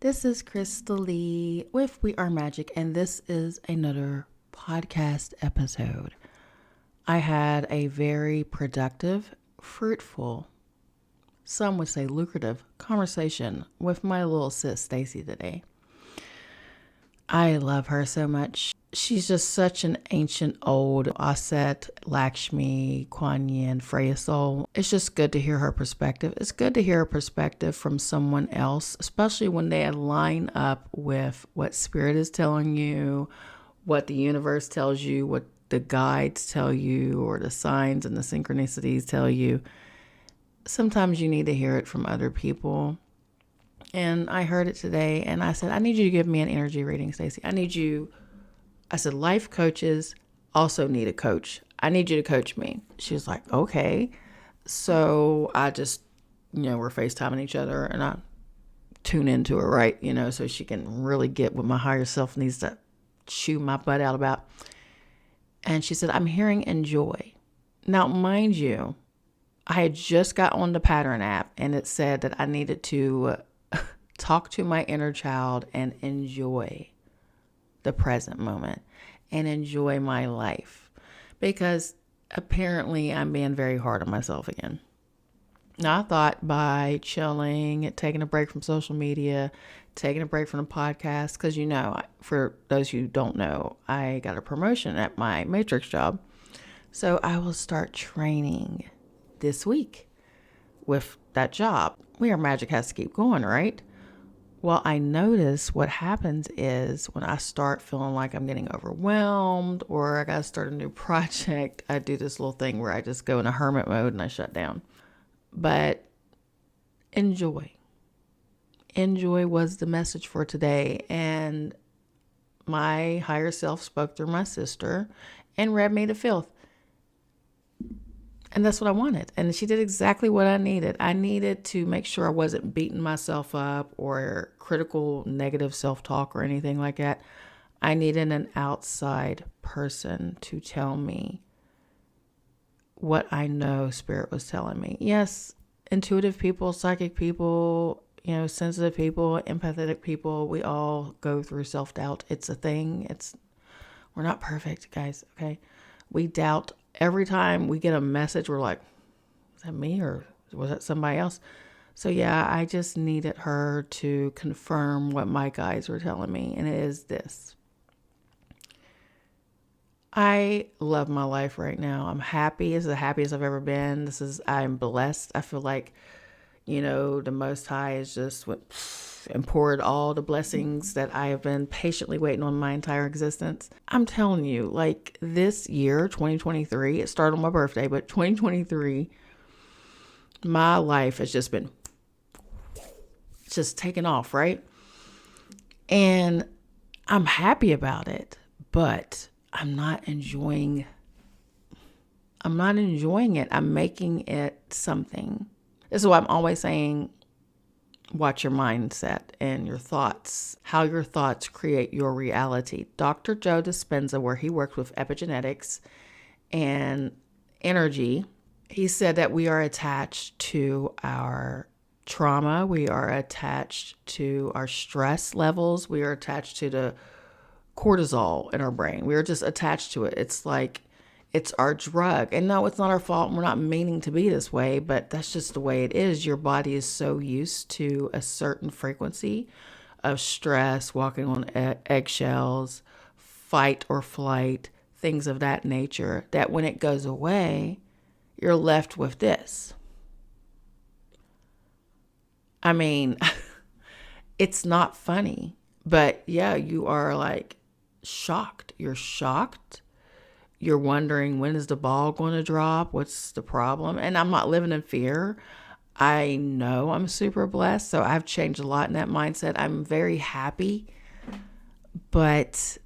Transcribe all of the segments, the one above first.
This is Crystal Lee with We Are Magic, and this is another podcast episode. I had a very productive, fruitful, some would say lucrative conversation with my little sis Stacy today. I love her so much. She's just such an ancient old Aset, Lakshmi, Kuan Yin, Freya soul. It's just good to hear her perspective. It's good to hear a perspective from someone else, especially when they line up with what spirit is telling you, what the universe tells you, what the guides tell you, or the signs and the synchronicities tell you. Sometimes you need to hear it from other people. And I heard it today, and I said, I need you to give me an energy reading, Stacey. I said, life coaches also need a coach. I need you to coach me. She was like, okay. So I just, we're FaceTiming each other, and I tune into her, right? So she can really get what my higher self needs to chew my butt out about. And she said, I'm hearing enjoy. Now, mind you, I had just got on the Pattern app, and it said that I needed to talk to my inner child and enjoy the present moment and enjoy my life, because apparently I'm being very hard on myself again. Now, I thought by chilling, taking a break from social media, taking a break from the podcast, because for those who don't know, I got a promotion at my Matrix job. So I will start training this week with that job. We Are Magic has to keep going, right? Well, I notice what happens is when I start feeling like I'm getting overwhelmed or I got to start a new project, I do this little thing where I just go in a hermit mode and I shut down. But enjoy. Enjoy was the message for today. And my higher self spoke through my sister and read me to filth. And that's what I wanted. And she did exactly what I needed. I needed to make sure I wasn't beating myself up or critical, negative self-talk or anything like that. I needed an outside person to tell me what I know Spirit was telling me. Yes, intuitive people, psychic people, sensitive people, empathetic people, we all go through self-doubt. It's a thing. We're not perfect, guys, okay? We doubt. Every time we get a message, we're like, is that me or was that somebody else? So yeah, I just needed her to confirm what my guides were telling me. And it is this. I love my life right now. I'm happy. It's the happiest I've ever been. I'm blessed. I feel like, the Most High is just and poured all the blessings that I have been patiently waiting on my entire existence. I'm telling you, like this year, 2023, it started on my birthday, but 2023, my life has just been taken off, right? And I'm happy about it, but I'm not enjoying it. I'm making it something. This is why I'm always saying, watch your mindset and your thoughts, how your thoughts create your reality. Dr. Joe Dispenza, where he worked with epigenetics and energy, he said that we are attached to our trauma. We are attached to our stress levels. We are attached to the cortisol in our brain. We are just attached to it. It's like it's our drug. And no, it's not our fault. We're not meaning to be this way, but that's just the way it is. Your body is so used to a certain frequency of stress, walking on eggshells, fight or flight, things of that nature, that when it goes away, you're left with this. I mean, it's not funny, but yeah, you are like shocked. You're shocked. You're wondering, when is the ball going to drop? What's the problem? And I'm not living in fear. I know I'm super blessed. So I've changed a lot in that mindset. I'm very happy, but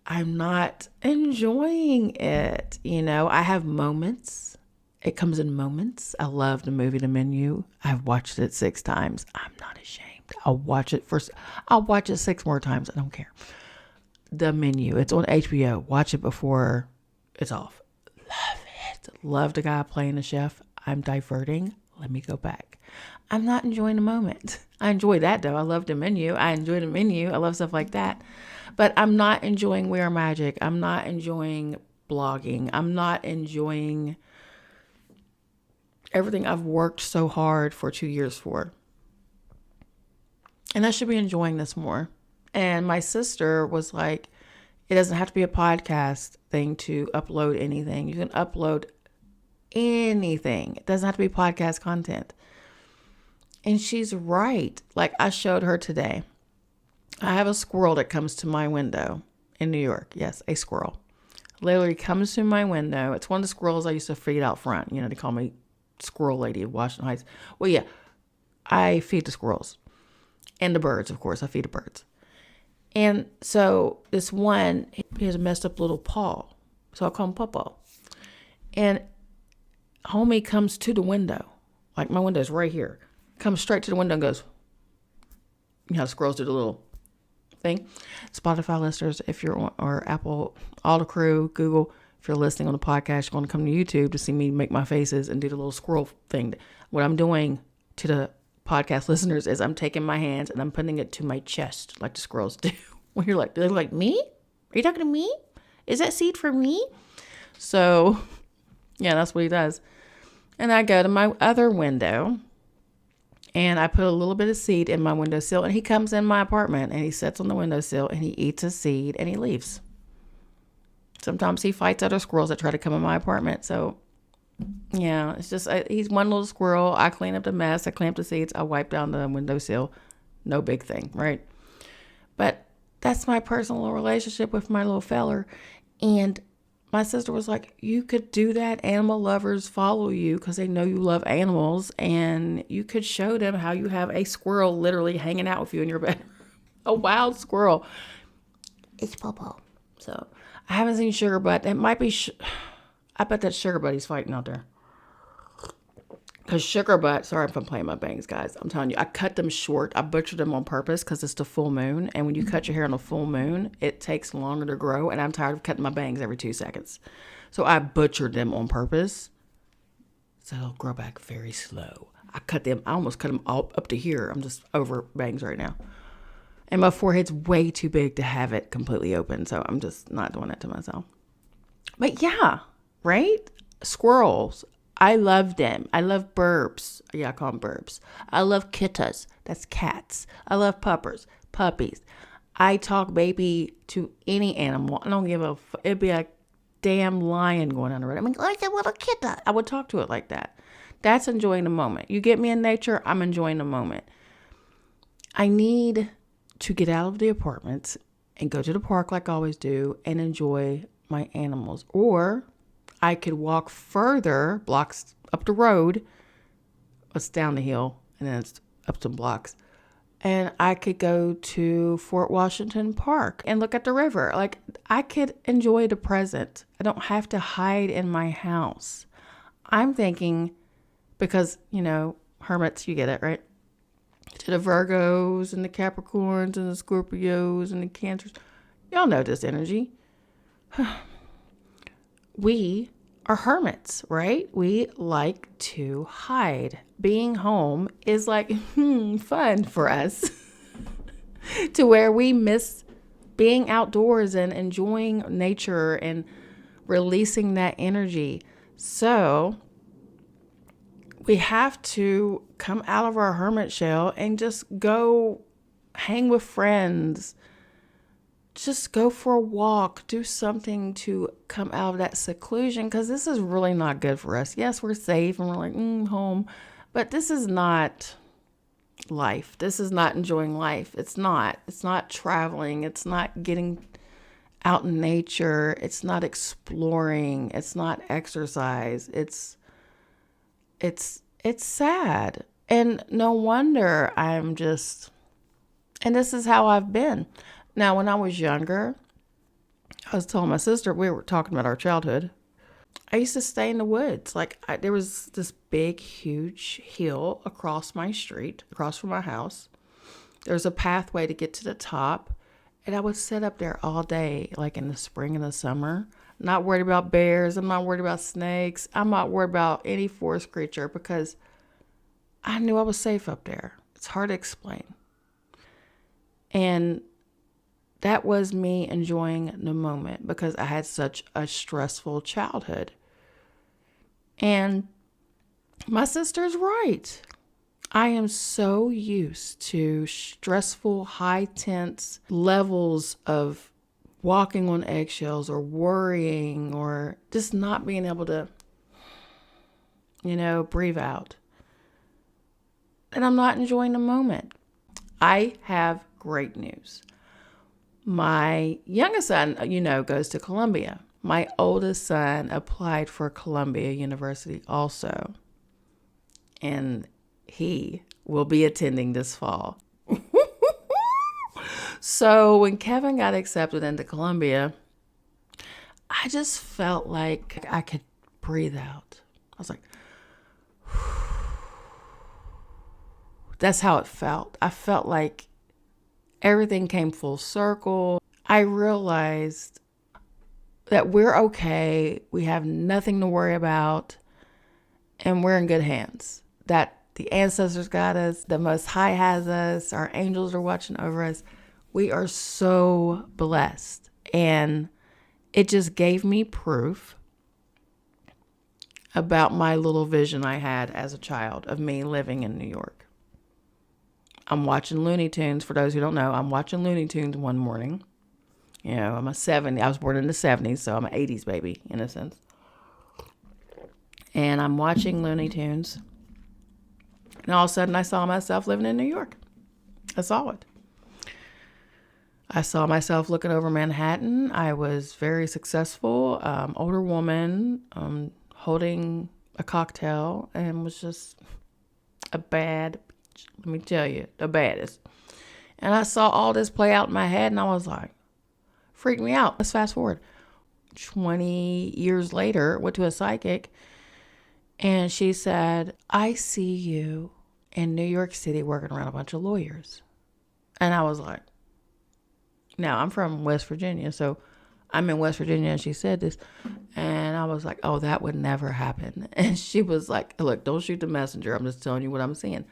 I'm not enjoying it. I have moments. It comes in moments. I love the movie The Menu. I've watched it 6 times. I'm not ashamed. I'll watch it 6 more times. I don't care. The Menu. It's on HBO. Watch it before it's off. Love it. Love the guy playing the chef. I'm diverting. Let me go back. I'm not enjoying the moment. I enjoy that though. I love the menu. I enjoy the menu. I love stuff like that. But I'm not enjoying We Are Magic. I'm not enjoying blogging. I'm not enjoying everything I've worked so hard for 2 years for. And I should be enjoying this more. And my sister was like, it doesn't have to be a podcast thing to upload anything. You can upload anything. It doesn't have to be podcast content. And she's right. Like I showed her today. I have a squirrel that comes to my window in New York. Yes, a squirrel. Literally comes to my window. It's one of the squirrels I used to feed out front. You know, they call me Squirrel Lady of Washington Heights. Well, yeah, I feed the squirrels. And the birds, of course. I feed the birds. And so this one, he has a messed up little paw. So I call him Popo. And homie comes to the window. Like my window is right here. Comes straight to the window and goes, you know how squirrels do the little thing. Spotify listeners, if you're on, or Apple, all the crew, Google, if you're listening on the podcast, you're going to come to YouTube to see me make my faces and do the little squirrel thing. What I'm doing to the podcast listeners is I'm taking my hands and I'm putting it to my chest like the squirrels do. When you're like, they're like, me? Are you talking to me? Is that seed for me? So yeah, that's what he does. And I go to my other window and I put a little bit of seed in my windowsill, and he comes in my apartment and he sits on the windowsill and he eats a seed and he leaves. Sometimes he fights other squirrels that try to come in my apartment. So yeah, it's just, he's one little squirrel. I clean up the mess. I clean up the seeds. I wipe down the windowsill. No big thing, right? But that's my personal relationship with my little feller. And my sister was like, you could do that. Animal lovers follow you because they know you love animals. And you could show them how you have a squirrel literally hanging out with you in your bed. A wild squirrel. It's Popo. So I haven't seen Sugar Butt. It might be... I bet that Sugar Buddy's fighting out there. Because Sugar Butt, sorry if I'm playing my bangs, guys. I'm telling you, I cut them short. I butchered them on purpose because it's the full moon. And when you cut your hair on a full moon, it takes longer to grow. And I'm tired of cutting my bangs every 2 seconds. So I butchered them on purpose. So they'll grow back very slow. I almost cut them all up to here. I'm just over bangs right now. And my forehead's way too big to have it completely open. So I'm just not doing that to myself. But yeah. Right? Squirrels. I love them. I love burbs. Yeah, I call them burbs. I love kittas. That's cats. I love puppies. I talk baby to any animal. I don't give a it'd be a damn lion going down the road. I mean, like a little kitta. I would talk to it like that. That's enjoying the moment. You get me in nature, I'm enjoying the moment. I need to get out of the apartment and go to the park like I always do and enjoy my animals. Or I could walk further, blocks up the road. It's down the hill, and then it's up some blocks. And I could go to Fort Washington Park and look at the river. Like, I could enjoy the present. I don't have to hide in my house. I'm thinking, because, you know, hermits, you get it, right? To the Virgos and the Capricorns and the Scorpios and the Cancers. Y'all know this energy. We are hermits, right? We like to hide. Being home is like fun for us to where we miss being outdoors and enjoying nature and releasing that energy. So we have to come out of our hermit shell and just go hang with friends. Just go for a walk, do something to come out of that seclusion, because this is really not good for us. Yes, we're safe and we're like, home, but this is not life. This is not enjoying life. It's not traveling. It's not getting out in nature. It's not exploring. It's not exercise. It's sad. And no wonder and this is how I've been. Now, when I was younger, I was telling my sister, we were talking about our childhood. I used to stay in the woods. There was this big, huge hill across my street, across from my house. There was a pathway to get to the top. And I would sit up there all day, like in the spring and the summer. Not worried about bears. I'm not worried about snakes. I'm not worried about any forest creature because I knew I was safe up there. It's hard to explain. And that was me enjoying the moment because I had such a stressful childhood. And my sister's right. I am so used to stressful, high tense levels of walking on eggshells or worrying or just not being able to, breathe out. And I'm not enjoying the moment. I have great news. My youngest son, goes to Columbia. My oldest son applied for Columbia University also. And he will be attending this fall. So when Kevin got accepted into Columbia, I just felt like I could breathe out. I was like, that's how it felt. I felt like everything came full circle. I realized that we're okay. We have nothing to worry about. And we're in good hands. That the ancestors got us. The Most High has us. Our angels are watching over us. We are so blessed. And it just gave me proof about my little vision I had as a child of me living in New York. I'm watching Looney Tunes. For those who don't know, I'm watching Looney Tunes one morning. I'm a 70. I was born in the 70s, so I'm an 80s baby in a sense. And I'm watching Looney Tunes. And all of a sudden, I saw myself living in New York. I saw it. I saw myself looking over Manhattan. I was very successful, older woman, holding a cocktail, and was just a bad bitch. Let me tell you, the baddest. And I saw all this play out in my head, and I was like, freaked me out. Let's fast forward. 20 years later, went to a psychic, and she said, I see you in New York City working around a bunch of lawyers. And I was like, now I'm from West Virginia, so I'm in West Virginia, and she said this, and I was like, oh, that would never happen. And she was like, look, don't shoot the messenger. I'm just telling you what I'm seeing.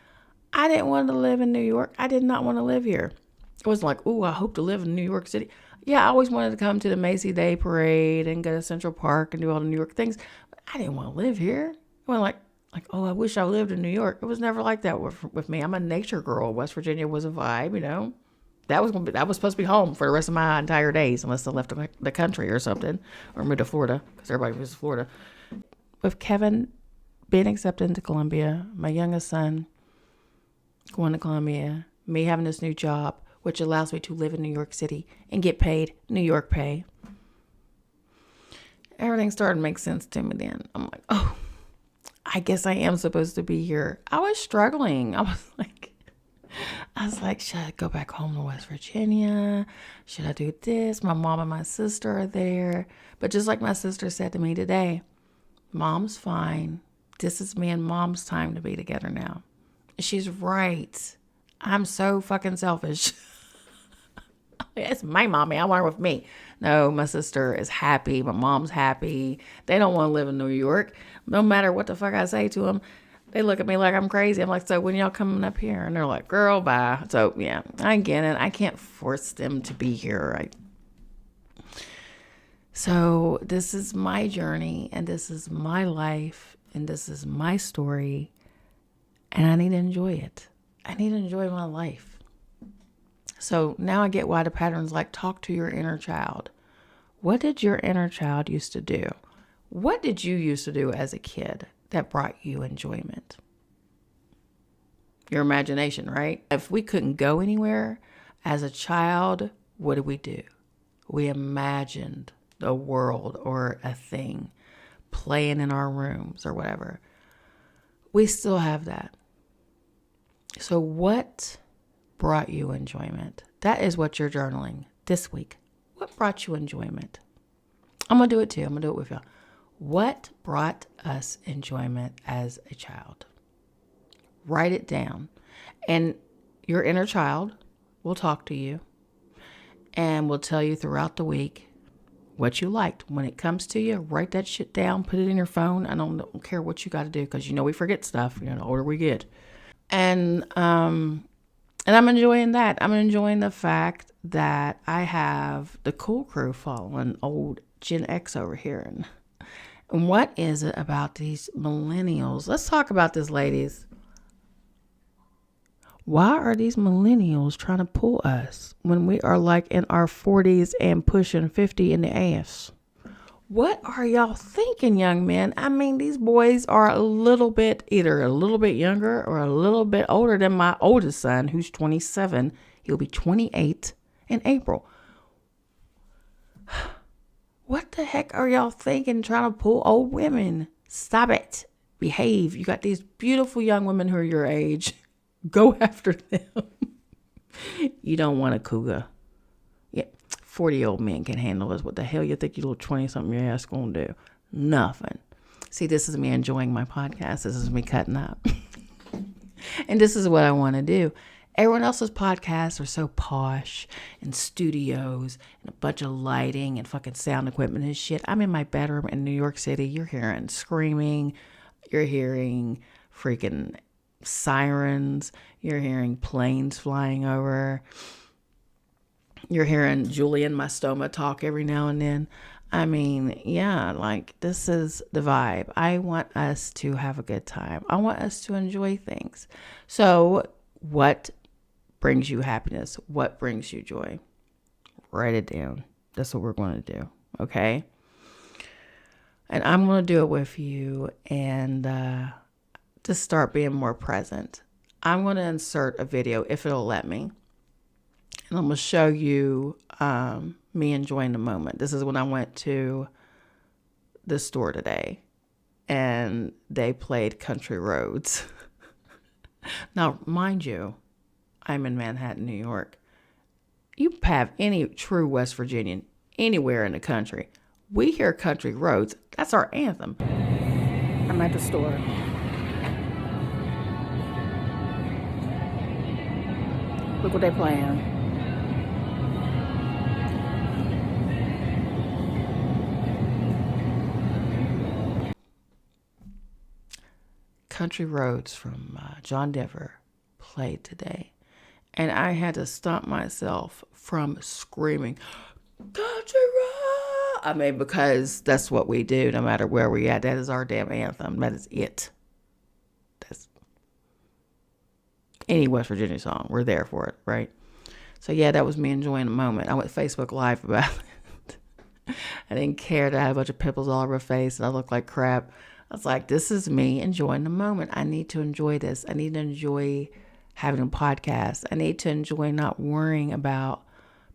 I didn't want to live in New York. I did not want to live here. It was like, ooh, I hope to live in New York City. Yeah, I always wanted to come to the Macy's Day Parade and go to Central Park and do all the New York things. But I didn't want to live here. I went like, oh, I wish I lived in New York. It was never like that with me. I'm a nature girl. West Virginia was a vibe, That was supposed to be home for the rest of my entire days, unless I left the country or something, or moved to Florida, because everybody moves to Florida. With Kevin being accepted into Columbia, my youngest son going to Columbia, me having this new job, which allows me to live in New York City and get paid New York pay. Everything started to make sense to me then. I'm like, oh, I guess I am supposed to be here. I was struggling. I was like, should I go back home to West Virginia? Should I do this? My mom and my sister are there. But just like my sister said to me today, Mom's fine. This is me and Mom's time to be together now. She's right. I'm so fucking selfish. It's my mommy. I want her with me. No, my sister is happy. My mom's happy. They don't want to live in New York. No matter what the fuck I say to them, they look at me like I'm crazy. I'm like, so when y'all coming up here? And they're like, girl, bye. So yeah, I get it. I can't force them to be here. Right? So this is my journey, and this is my life, and this is my story, and I need to enjoy it. I need to enjoy my life. So now I get why the pattern's like, talk to your inner child. What did your inner child used to do? What did you used to do as a kid that brought you enjoyment? Your imagination, right? If we couldn't go anywhere as a child, what did we do? We imagined the world or a thing playing in our rooms or whatever. We still have that. So what brought you enjoyment? That is what you're journaling this week. What brought you enjoyment? I'm going to do it too. I'm going to do it with y'all. What brought us enjoyment as a child? Write it down. And your inner child will talk to you and will tell you throughout the week what you liked. When it comes to you, write that shit down, put it in your phone. I don't care what you got to do, because we forget stuff, the older we get. And I'm enjoying that. I'm enjoying the fact that I have the cool crew following old Gen X over here. And what is it about these millennials? Let's talk about this, ladies. Why are these millennials trying to pull us when we are like in our 40s and pushing 50 in the ass? What are y'all thinking, young men? I mean, these boys are either a little bit younger or a little bit older than my oldest son, who's 27. He'll be 28 in April. What the heck are y'all thinking trying to pull old women? Stop it. Behave. You got these beautiful young women who are your age. Go after them. You don't want a cougar. Yeah, 40-year-old men can handle this. What the hell you think your little 20-something your ass gonna do? Nothing. See, this is me enjoying my podcast. This is me cutting up. And this is what I want to do. Everyone else's podcasts are so posh and studios and a bunch of lighting and fucking sound equipment and shit. I'm in my bedroom in New York City. You're hearing screaming. You're hearing freaking sirens. You're hearing planes flying over. You're hearing Julian Mastoma talk every now and then. I mean, yeah, like this is the vibe. I want us to have a good time. I want us to enjoy things. So what brings you happiness? What brings you joy? Write it down. That's what we're going to do. Okay. And I'm going to do it with you and just start being more present. I'm going to insert a video if it'll let me. And I'm going to show you me enjoying the moment. This is when I went to the store today and they played Country Roads. Now, mind you, I'm in Manhattan, New York. You have any true West Virginian anywhere in the country, we hear Country Roads. That's our anthem. I'm at the store. Look what they're playing. Country Roads from John Denver played today. And I had to stop myself from screaming, Country Road! I mean, because that's what we do no matter where we're at. That is our damn anthem. That is it. That's any West Virginia song. We're there for it, right? So yeah, that was me enjoying the moment. I went Facebook Live about it. I didn't care that I had a bunch of pimples all over my face and I looked like crap. I was like, this is me enjoying the moment. I need to enjoy this. I need to enjoy having a podcast. I need to enjoy not worrying about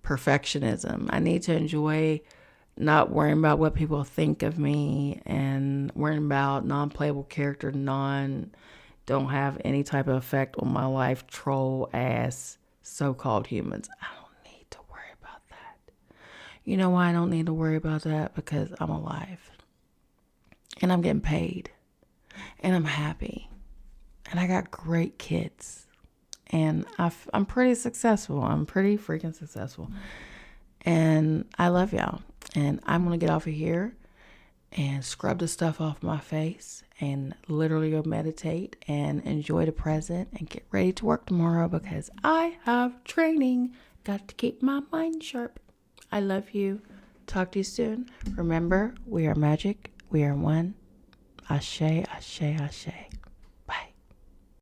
perfectionism. I need to enjoy not worrying about what people think of me and worrying about non-playable character, don't have any type of effect on my life, troll ass so-called humans. I don't need to worry about that. You know why I don't need to worry about that? Because I'm alive. And I'm getting paid. And I'm happy. And I got great kids. And I'm pretty successful. I'm pretty freaking successful. And I love y'all. And I'm going to get off of here and scrub the stuff off my face and literally go meditate and enjoy the present and get ready to work tomorrow because I have training. Got to keep my mind sharp. I love you. Talk to you soon. Remember, we are magic. We are one. Ashe, ashe, ashe.